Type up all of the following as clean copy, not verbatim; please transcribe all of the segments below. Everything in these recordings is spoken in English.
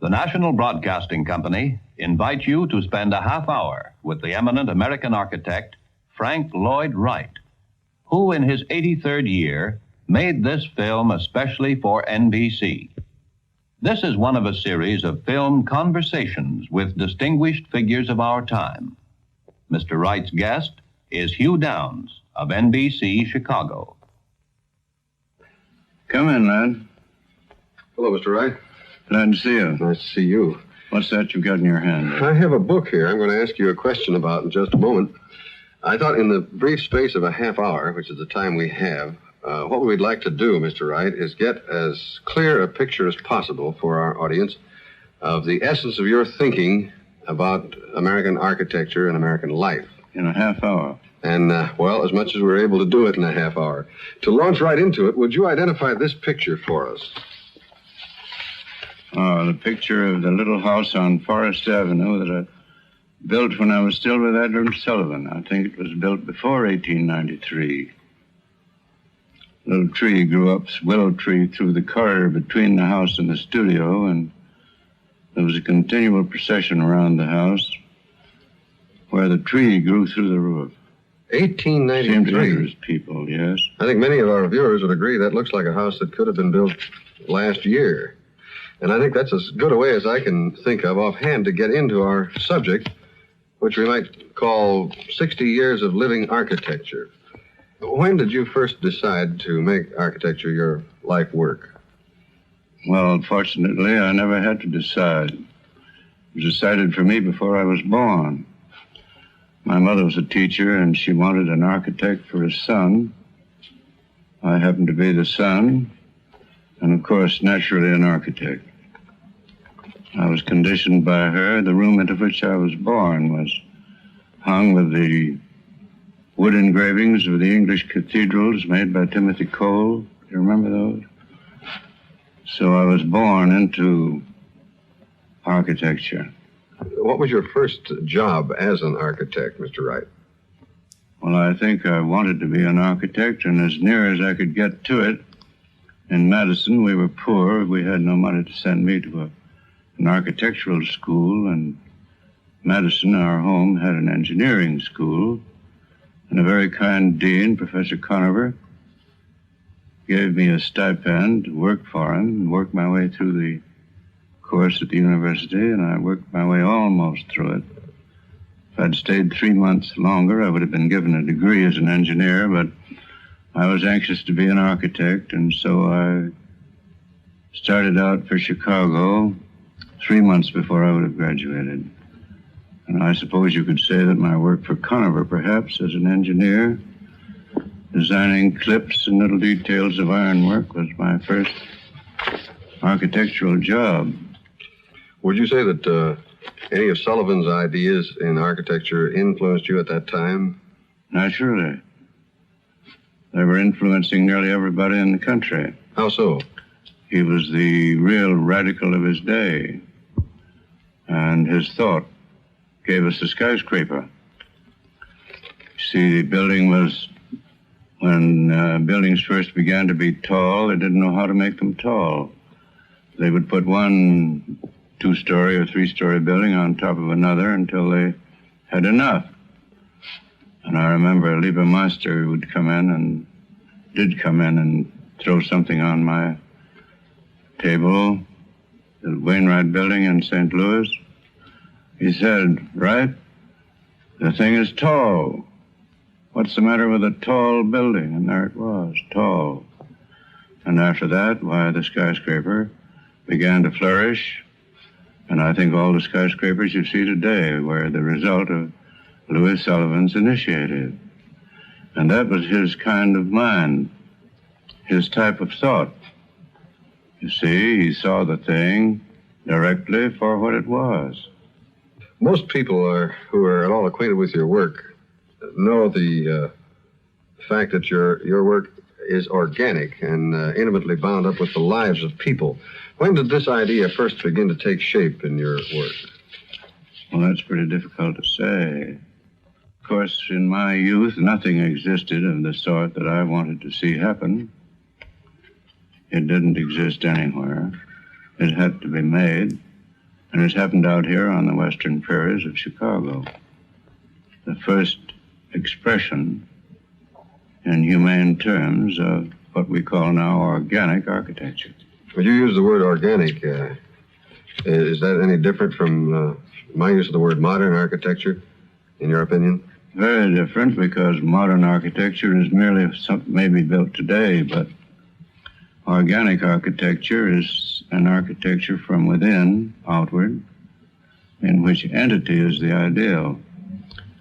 The National Broadcasting Company invites you to spend a half hour with the eminent American architect, Frank Lloyd Wright, who in his 83rd year made this film especially for NBC. This is one of a series of film conversations with distinguished figures of our time. Mr. Wright's guest is Hugh Downs of NBC Chicago. Come in, lad. Hello, Mr. Wright. Glad to see you. Nice to see you. What's that you've got in your hand? I have a book here I'm going to ask you a question about in just a moment. I thought in the brief space of a half hour, which is the time we have, what we'd like to do, Mr. Wright, is get as clear a picture as possible for our audience of the essence of your thinking about American architecture and American life. In a half hour? And, well, as much as we're able to do it in a half hour. To launch right into it, would you identify this picture for us? Oh, the picture of the little house on Forest Avenue that I built when I was still with Edward Sullivan. I think it was built before 1893. A little tree grew up, willow tree, through the corridor between the house and the studio, and there was a continual procession around the house where the tree grew through the roof. 1893? Seemed to interest people, yes. I think many of our viewers would agree that looks like a house that could have been built last year. And I think that's as good a way as I can think of offhand to get into our subject, which we might call 60 Years of Living Architecture. When did you first decide to make architecture your life work? Well, fortunately, I never had to decide. It was decided for me before I was born. My mother was a teacher, and she wanted an architect for a son. I happened to be the son, and of course, naturally, an architect. I was conditioned by her. The room into which I was born was hung with the wood engravings of the English cathedrals made by Timothy Cole. Do you remember those? So I was born into architecture. What was your first job as an architect, Mr. Wright? Well, I think I wanted to be an architect, and as near as I could get to it. In Madison, we were poor. We had no money to send me to an architectural school, and Madison, our home, had an engineering school, and a very kind dean, Professor Conover, gave me a stipend to work for him and work my way through the course at the university, and I worked my way almost through it. If I'd stayed 3 months longer, I would have been given a degree as an engineer, but I was anxious to be an architect, and so I started out for Chicago 3 months before I would have graduated. And I suppose you could say that my work for Conover, perhaps, as an engineer, designing clips and little details of ironwork, was my first architectural job. Would you say that any of Sullivan's ideas in architecture influenced you at that time? Naturally. They were influencing nearly everybody in the country. How so? He was the real radical of his day, and his thought gave us the skyscraper. See, the building was, when buildings first began to be tall, they didn't know how to make them tall. They would put one 2-story or 3-story building on top of another until they had enough. And I remember Liebermeister would come in and did come in and throw something on my table, the Wainwright building in St. Louis. He said, "Wright, the thing is tall. What's the matter with a tall building?" And there it was, tall. And after that, why, the skyscraper began to flourish. And I think all the skyscrapers you see today were the result of Louis Sullivan's initiative. And that was his kind of mind, his type of thought. You see, he saw the thing directly for what it was. Most people who are at all acquainted with your work know the fact that your work is organic and intimately bound up with the lives of people. When did this idea first begin to take shape in your work? Well, that's pretty difficult to say. Of course, in my youth, nothing existed of the sort that I wanted to see happen. It didn't exist anywhere. It had to be made. And it happened out here on the western prairies of Chicago. The first expression in humane terms of what we call now organic architecture. When you use the word organic, is that any different from my use of the word modern architecture, in your opinion? Very different, because modern architecture is merely something maybe built today, but organic architecture is an architecture from within, outward, in which entity is the ideal.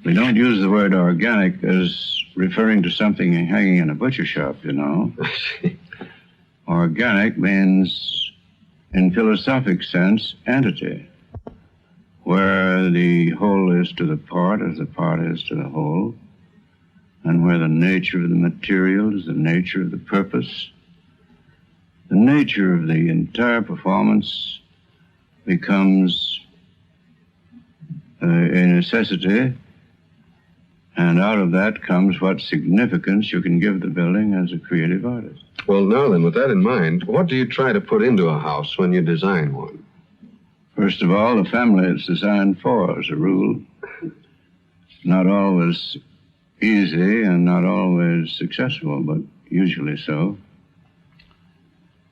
We don't use the word organic as referring to something hanging in a butcher shop, you know. Organic means, in philosophic sense, entity, where the whole is to the part as the part is to the whole, and where the nature of the material is the nature of the purpose. The nature of the entire performance becomes a necessity, and out of that comes what significance you can give the building as a creative artist. Well, now then, with that in mind, what do you try to put into a house when you design one? First of all, the family it's designed for, as a rule. Not always easy and not always successful, but usually so.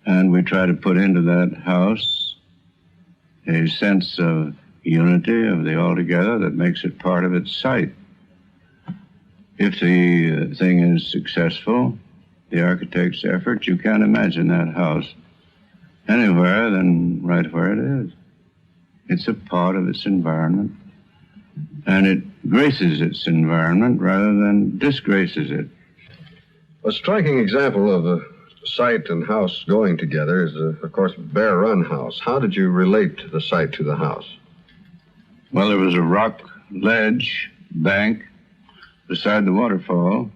And we try to put into that house a sense of unity of the altogether that makes it part of its site. If the thing is successful, the architect's effort, you can't imagine that house anywhere than right where it is. It's a part of its environment, and it graces its environment rather than disgraces it. A striking example of a site and house going together is, of course, Bear Run House. How did you relate the site to the house? Well, there was a rock ledge bank beside the waterfall,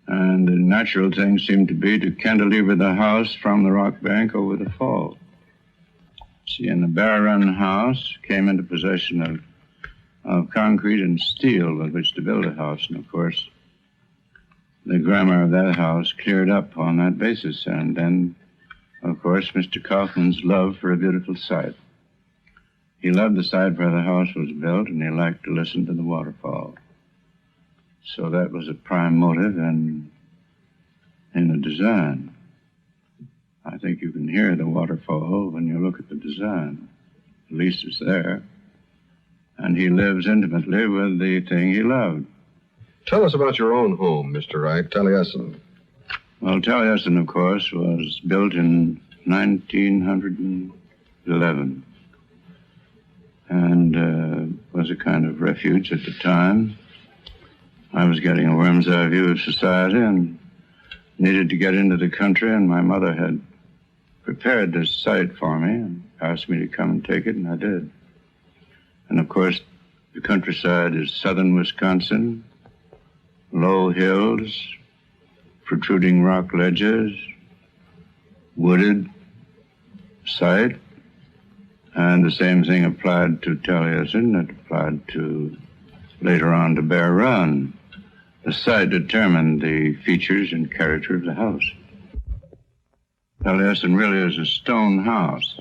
and the natural thing seemed to be to cantilever the house from the rock bank over the fall. See, and the Bear Run House came into possession of concrete and steel with which to build a house, and of course, the grammar of that house cleared up on that basis, and then, of course, Mr. Kaufman's love for a beautiful site. He loved the site where the house was built, and he liked to listen to the waterfall. So that was a prime motive in the design. I think you can hear the waterfall when you look at the design. At least it's there. And he lives intimately with the thing he loved. Tell us about your own home, Mr. Wright, Taliesin. Well, Taliesin, of course, was built in 1911 and was a kind of refuge at the time. I was getting a worm's eye view of society and needed to get into the country, and my mother had prepared this site for me and asked me to come and take it, and I did. And, of course, the countryside is southern Wisconsin, low hills, protruding rock ledges, wooded site, and the same thing applied to Taliesin. It applied to, later on, to Bear Run. The site determined the features and character of the house. Taliesin really is a stone house,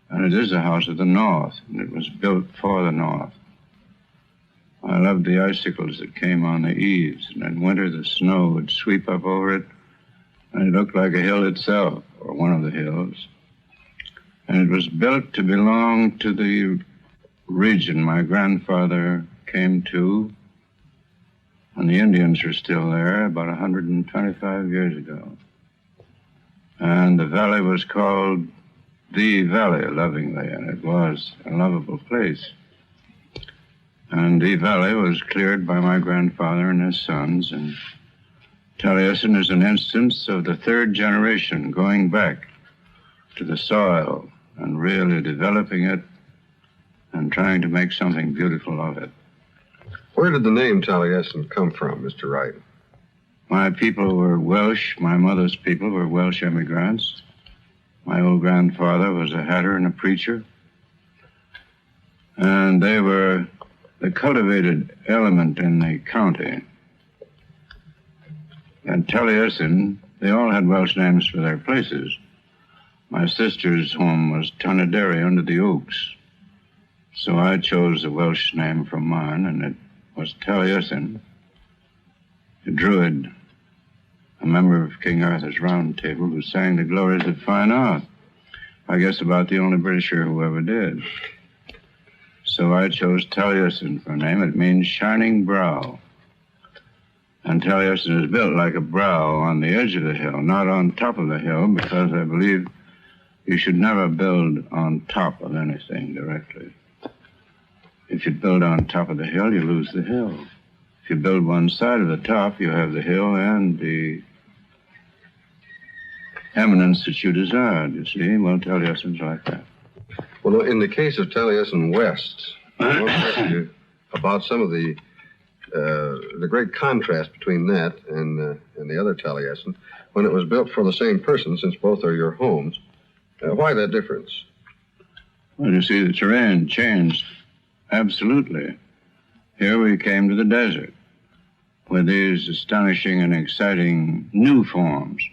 and it is a house of the North, and it was built for the North. I loved the icicles that came on the eaves, and in winter the snow would sweep up over it, and it looked like a hill itself, or one of the hills. And it was built to belong to the region my grandfather came to, and the Indians were still there about 125 years ago. And the valley was called the Valley, lovingly, and it was a lovable place. And the valley was cleared by my grandfather and his sons, and Taliesin is an instance of the third generation going back to the soil and really developing it and trying to make something beautiful of it. Where did the name Taliesin come from, Mr. Wright? My people were Welsh. My mother's people were Welsh immigrants. My old grandfather was a hatter and a preacher. And they were the cultivated element in the county. And Taliesin, they all had Welsh names for their places. My sister's home was Tonaderi under the Oaks. So I chose the Welsh name from mine, and it was Taliesin, a druid, a member of King Arthur's Round Table, who sang the glories of fine art. I guess about the only Britisher who ever did. So I chose Taliesin for a name. It means shining brow. And Taliesin is built like a brow on the edge of the hill, not on top of the hill, because I believe you should never build on top of anything directly. If you build on top of the hill, you lose the hill. If you build one side of the top, you have the hill and the eminence that you desired, you see. Well, Taliesin's like that. Well, in the case of Taliesin West, I want to ask you about some of the great contrast between that and the other Taliesin when it was built for the same person, since both are your homes. Why that difference? Well, you see, the terrain changed absolutely. Here we came to the desert with these astonishing and exciting new forms.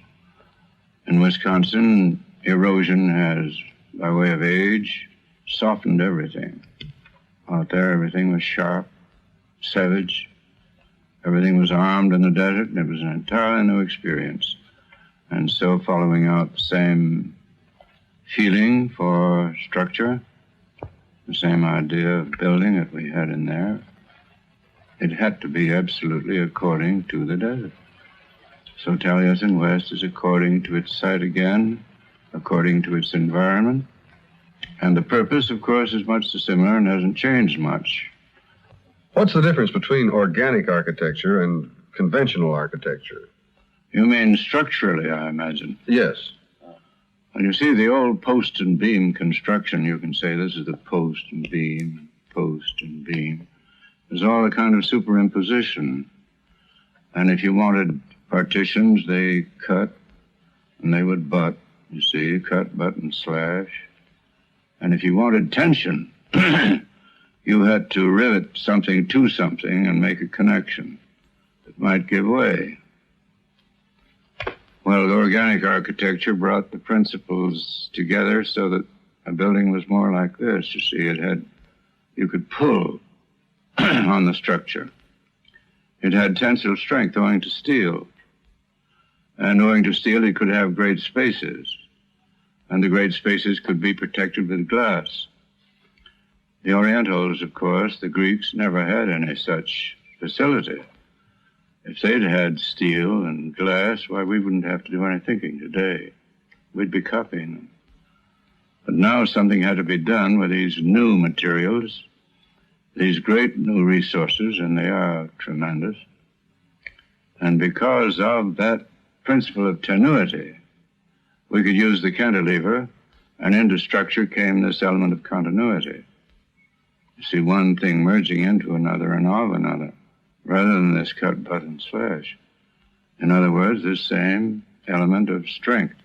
In Wisconsin, erosion has, by way of age, softened everything. Out there, everything was sharp, savage. Everything was armed in the desert, and it was an entirely new experience. And so, following out the same feeling for structure, the same idea of building that we had in there, it had to be absolutely according to the desert. So Taliesin West is according to its site again, according to its environment. And the purpose, of course, is much the similar and hasn't changed much. What's the difference between organic architecture and conventional architecture? You mean structurally, I imagine? Yes. Well, you see, the old post and beam construction, you can say this is the post and beam, post and beam. There's all a kind of superimposition. And if you wanted partitions, they cut and they would butt, you see, cut, butt, and slash. And if you wanted tension, you had to rivet something to something and make a connection that might give way. Well, the organic architecture brought the principles together so that a building was more like this. You see, you could pull on the structure. It had tensile strength owing to steel. And owing to steel, it could have great spaces. And the great spaces could be protected with glass. The Orientals, of course, the Greeks, never had any such facility. If they'd had steel and glass, why, we wouldn't have to do any thinking today. We'd be copying them. But now something had to be done with these new materials, these great new resources, and they are tremendous. And because of that principle of tenuity, we could use the cantilever, and into structure came this element of continuity. You see, one thing merging into another and of another, rather than this cut, butt, and slash. In other words, this same element of strength.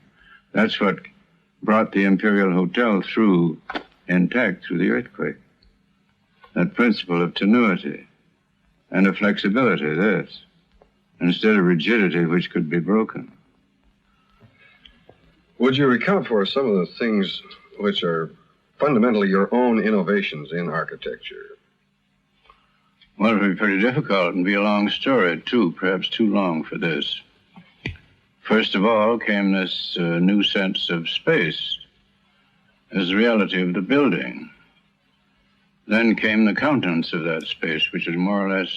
That's what brought the Imperial Hotel through intact through the earthquake. That principle of tenuity and of flexibility, this, instead of rigidity which could be broken. Would you recount for us some of the things which are fundamentally your own innovations in architecture? Well, it would be pretty difficult and be a long story, too, perhaps too long for this. First of all came this new sense of space as the reality of the building. Then came the countenance of that space, which is more or less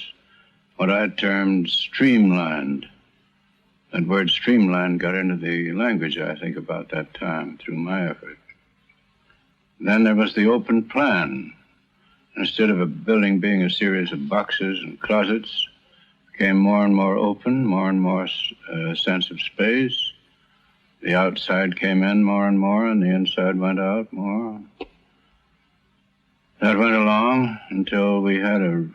what I termed streamlined. That word streamlined got into the language, I think, about that time through my effort. Then there was the open plan. Instead of a building being a series of boxes and closets, it became more and more open, more and more sense of space. The outside came in more and more, and the inside went out more. That went along until we had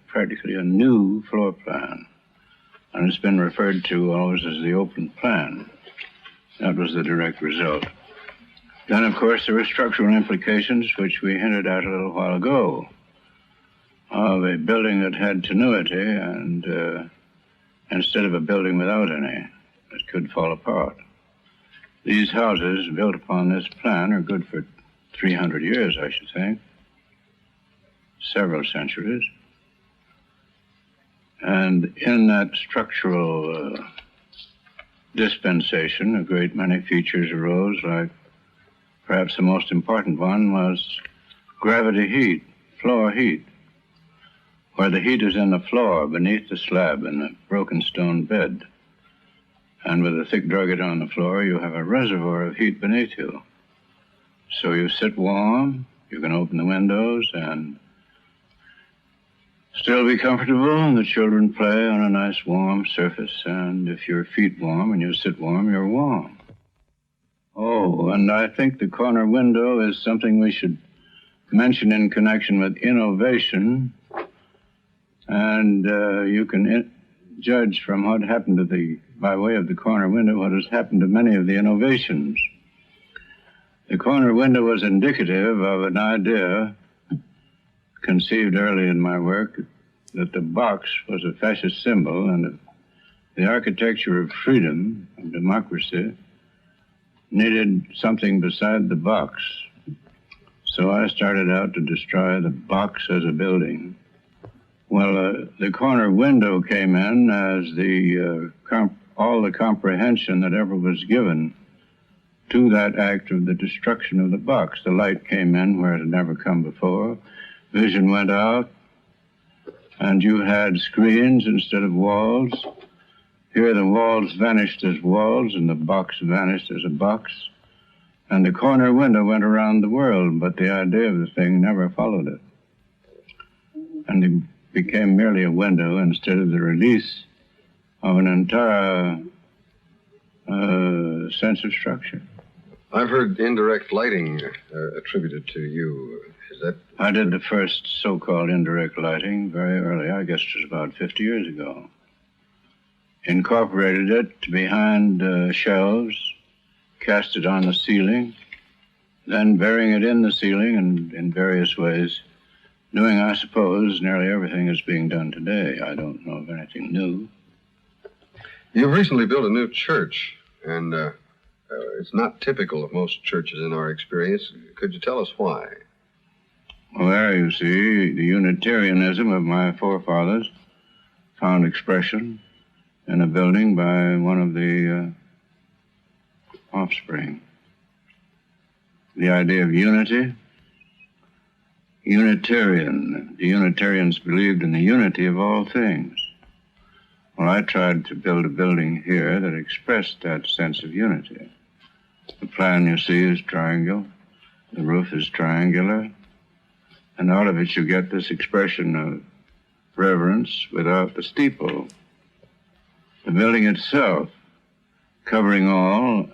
practically a new floor plan. And it's been referred to always as the open plan. That was the direct result. Then, of course, there were structural implications, which we hinted at a little while ago, of a building that had tenuity and instead of a building without any, that could fall apart. These houses built upon this plan are good for 300 years, I should think. Several centuries. And in that structural dispensation, a great many features arose, like perhaps the most important one was gravity heat, floor heat, where the heat is in the floor beneath the slab in the broken stone bed. And with a thick drugget on the floor, you have a reservoir of heat beneath you. So you sit warm, you can open the windows and still be comfortable, and the children play on a nice warm surface, and if your feet warm and you sit warm, you're warm. Oh, and I think the corner window is something we should mention in connection with innovation, and you can judge from what happened by way of the corner window, what has happened to many of the innovations. The corner window was indicative of an idea conceived early in my work, that the box was a fascist symbol and that the architecture of freedom and democracy needed something beside the box. So I started out to destroy the box as a building. Well, the corner window came in as all the comprehension that ever was given to that act of the destruction of the box. The light came in where it had never come before. Vision went out, and you had screens instead of walls. Here the walls vanished as walls, and the box vanished as a box. And the corner window went around the world, but the idea of the thing never followed it. And it became merely a window instead of the release of an entire sense of structure. I've heard indirect lighting attributed to you. Is that... I did the first so-called indirect lighting very early, I guess it was about 50 years ago. Incorporated it behind shelves, cast it on the ceiling, then burying it in the ceiling and in various ways, doing, I suppose, nearly everything that's being done today. I don't know of anything new. You've recently built a new church, and it's not typical of most churches in our experience. Could you tell us why? Well, there you see, the Unitarianism of my forefathers found expression in a building by one of the offspring. The idea of unity, Unitarian. The Unitarians believed in the unity of all things. Well, I tried to build a building here that expressed that sense of unity. The plan you see is triangle, the roof is triangular, and out of it you get this expression of reverence without the steeple. The building itself, covering all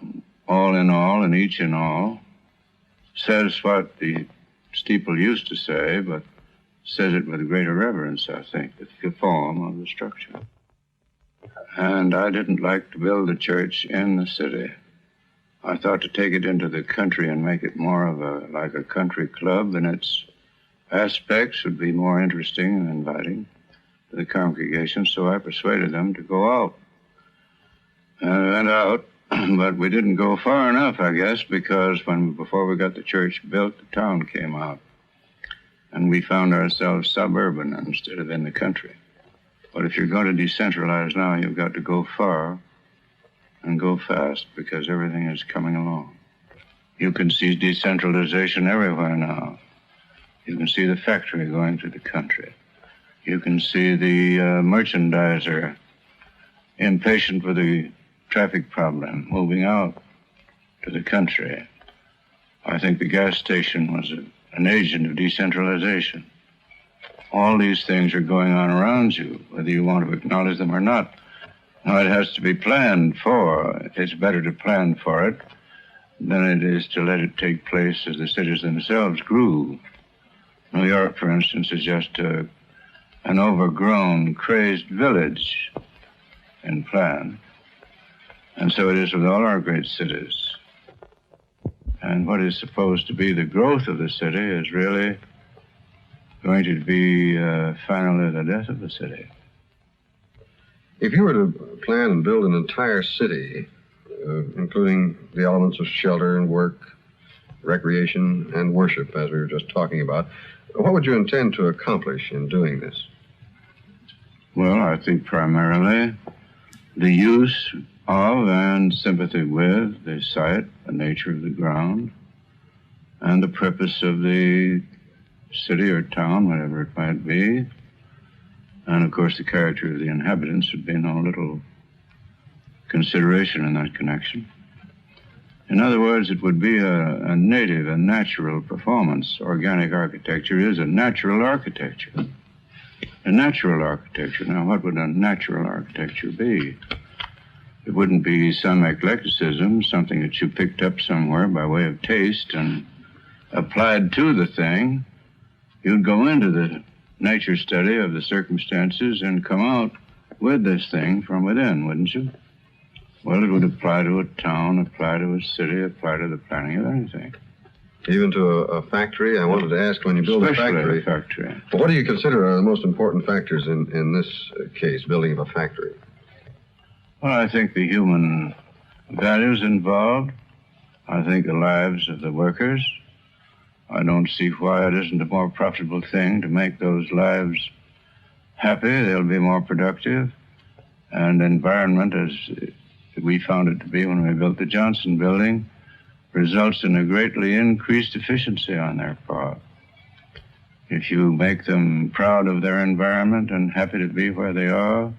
in all, and each in all, says what the steeple used to say, but says it with greater reverence, I think, the form of the structure. And I didn't like to build a church in the city. I thought to take it into the country and make it more of like a country club, and its aspects would be more interesting and inviting to the congregation, so I persuaded them to go out. And I went out, but we didn't go far enough, I guess, because before we got the church built, the town came out. And we found ourselves suburban instead of in the country. But if you're going to decentralize now, you've got to go far and go fast, because everything is coming along. You can see decentralization everywhere now. You can see the factory going to the country. You can see the merchandiser, impatient with the traffic problem, moving out to the country. I think the gas station was an agent of decentralization. All these things are going on around you, whether you want to acknowledge them or not. Now, it has to be planned for. It's better to plan for it than it is to let it take place as the cities themselves grew. New York, for instance, is just an overgrown, crazed village in plan. And so it is with all our great cities. And what is supposed to be the growth of the city is really going to be finally the death of the city. If you were to plan and build an entire city including the elements of shelter and work, recreation and worship, as we were just talking about. What would you intend to accomplish in doing this? Well, I think primarily the use of and sympathy with the site, the nature of the ground, and the purpose of the city or town, whatever it might be. And, of course, the character of the inhabitants would be no little consideration in that connection. In other words, it would be a native, a natural performance. Organic architecture is a natural architecture. A natural architecture. Now, what would a natural architecture be? It wouldn't be some eclecticism, something that you picked up somewhere by way of taste and applied to the thing. You'd go into the nature study of the circumstances and come out with this thing from within, wouldn't you? Well, it would apply to a town, apply to a city, apply to the planning of anything. Even to a factory? I wanted to ask, when you build Especially a factory, what do you consider are the most important factors in this case, building of a factory? Well, I think the human values involved. I think the lives of the workers. I don't see why it isn't a more profitable thing to make those lives happy. They'll be more productive. And environment, as we found it to be when we built the Johnson building, results in a greatly increased efficiency on their part. If you make them proud of their environment and happy to be where they are,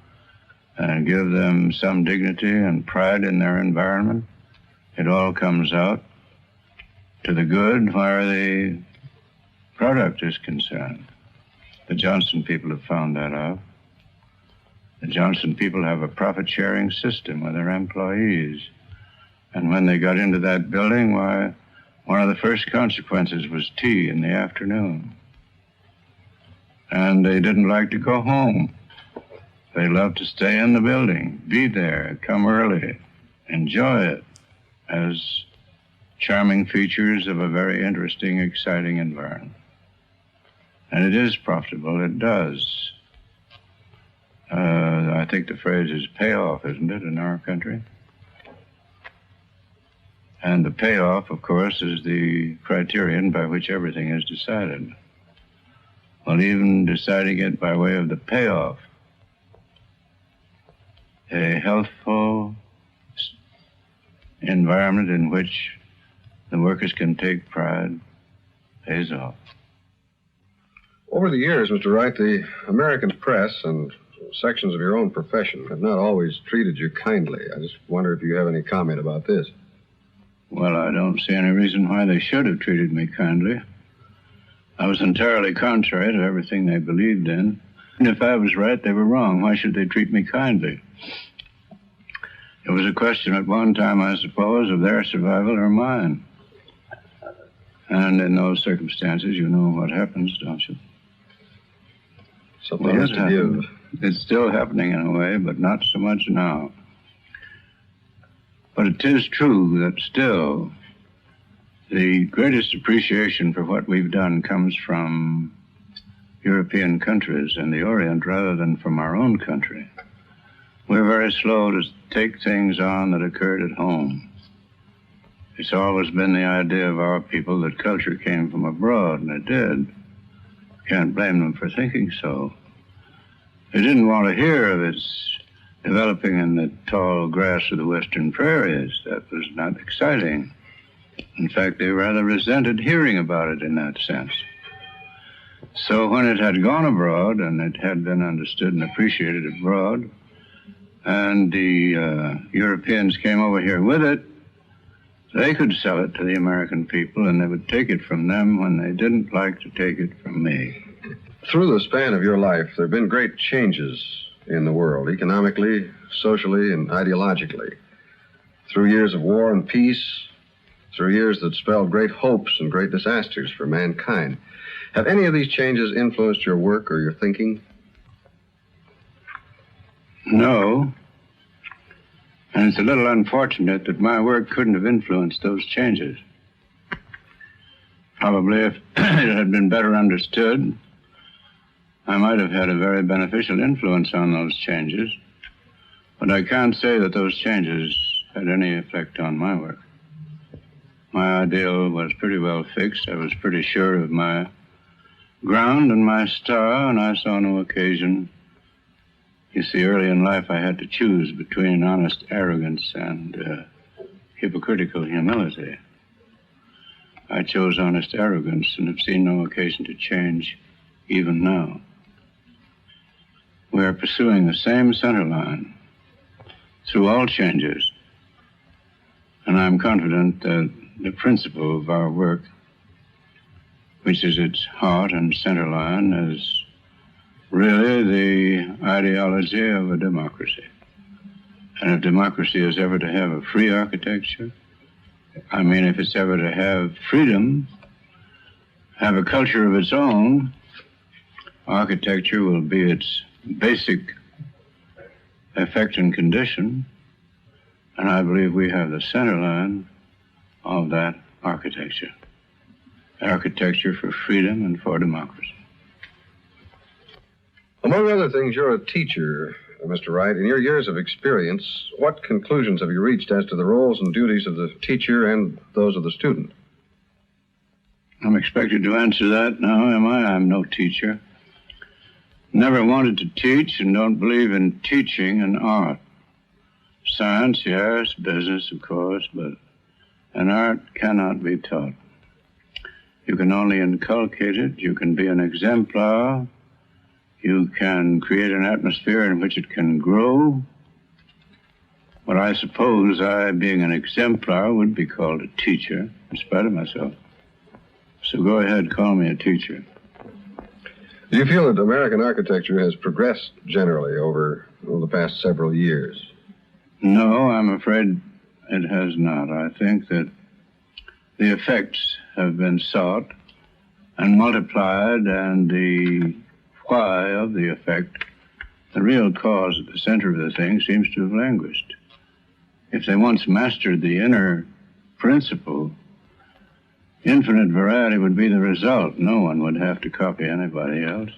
and give them some dignity and pride in their environment, it all comes out to the good where the product is concerned. The Johnson people have found that out. The Johnson people have a profit-sharing system with their employees. And when they got into that building, why, one of the first consequences was tea in the afternoon. And they didn't like to go home. They loved to stay in the building, be there, come early, enjoy it as charming features of a very interesting, exciting environment. And it is profitable, it does. I think the phrase is payoff, isn't it, in our country? And the payoff, of course, is the criterion by which everything is decided. Well, even deciding it by way of the payoff, a healthful environment in which the workers can take pride pays off. Over the years, Mr. Wright, the American press and sections of your own profession have not always treated you kindly. I just wonder if you have any comment about this. Well, I don't see any reason why they should have treated me kindly. I was entirely contrary to everything they believed in. And if I was right, they were wrong. Why should they treat me kindly? It was a question at one time, I suppose, of their survival or mine. And in those circumstances, you know what happens, don't you? Something has to give. It's still happening in a way, but not so much now. But it is true that still the greatest appreciation for what we've done comes from European countries in the Orient rather than from our own country. We're very slow to take things on that occurred at home. It's always been the idea of our people that culture came from abroad, and it did. Can't blame them for thinking so. They didn't want to hear of its developing in the tall grass of the western prairies. That was not exciting. In fact, they rather resented hearing about it in that sense. So when it had gone abroad, and it had been understood and appreciated abroad, and the Europeans came over here with it, they could sell it to the American people, and they would take it from them when they didn't like to take it from me. Through the span of your life, there have been great changes in the world, economically, socially, and ideologically. Through years of war and peace, through years that spelled great hopes and great disasters for mankind. Have any of these changes influenced your work or your thinking? No. And it's a little unfortunate that my work couldn't have influenced those changes. Probably if it had been better understood, I might have had a very beneficial influence on those changes. But I can't say that those changes had any effect on my work. My ideal was pretty well fixed. I was pretty sure of my ground and my star, and I saw no occasion. You see, early in life I had to choose between honest arrogance and hypocritical humility. I chose honest arrogance and have seen no occasion to change even now. We are pursuing the same center line through all changes, and I'm confident that the principle of our work, which is its heart and center line, is really the ideology of a democracy. And if democracy is ever to have a free architecture, I mean, if it's ever to have freedom, have a culture of its own, architecture will be its basic effect and condition, and I believe we have the center line of that architecture. Architecture for freedom and for democracy. Among other things, you're a teacher, Mr. Wright. In your years of experience, what conclusions have you reached as to the roles and duties of the teacher and those of the student? I'm expected to answer that now, am I? I'm no teacher. Never wanted to teach and don't believe in teaching an art. Science, yes, business, of course, but an art cannot be taught. You can only inculcate it. You can be an exemplar. You can create an atmosphere in which it can grow. But I suppose I, being an exemplar, would be called a teacher, in spite of myself. So go ahead, call me a teacher. Do you feel that American architecture has progressed generally over the past several years? No, I'm afraid it has not. I think that the effects have been sought and multiplied, and the why of the effect, the real cause at the center of the thing, seems to have languished. If they once mastered the inner principle, infinite variety would be the result. No one would have to copy anybody else.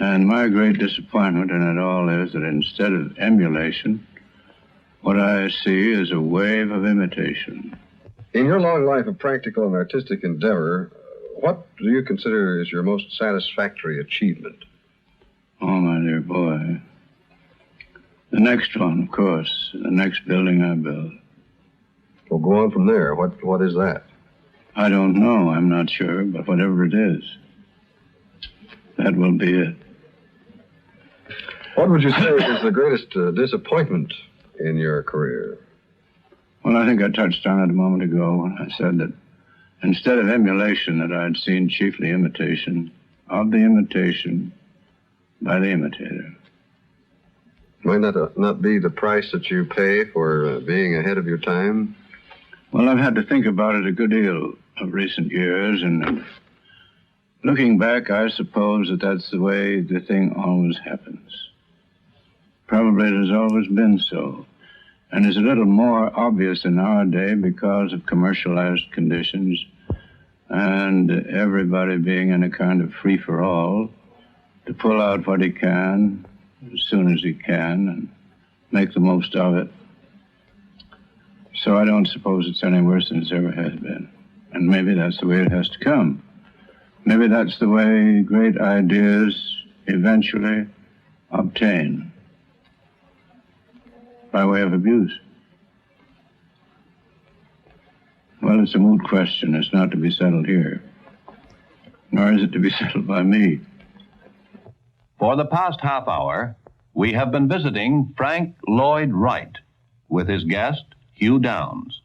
And my great disappointment in it all is that instead of emulation, what I see is a wave of imitation. In your long life of practical and artistic endeavor, what do you consider is your most satisfactory achievement? Oh, my dear boy. The next one, of course. The next building I build. Well, go on from there. What is that? I don't know. I'm not sure. But whatever it is, that will be it. What would you say is the greatest disappointment in your career? Well, I think I touched on it a moment ago when I said that instead of emulation, that I'd seen chiefly imitation of the imitation by the imitator. Might not be the price that you pay for being ahead of your time? Well, I've had to think about it a good deal of recent years, and looking back, I suppose that that's the way the thing always happens. Probably it has always been so, and is a little more obvious in our day because of commercialized conditions and everybody being in a kind of free-for-all to pull out what he can as soon as he can and make the most of it. So I don't suppose it's any worse than it's ever has been. And maybe that's the way it has to come. Maybe that's the way great ideas eventually obtain by way of abuse. Well, it's a moot question. It's not to be settled here, nor is it to be settled by me. For the past half hour, we have been visiting Frank Lloyd Wright with his guest, Hugh Downs.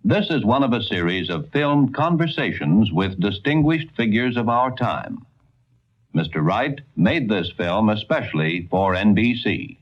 This is one of a series of filmed conversations with distinguished figures of our time. Mr. Wright made this film especially for NBC.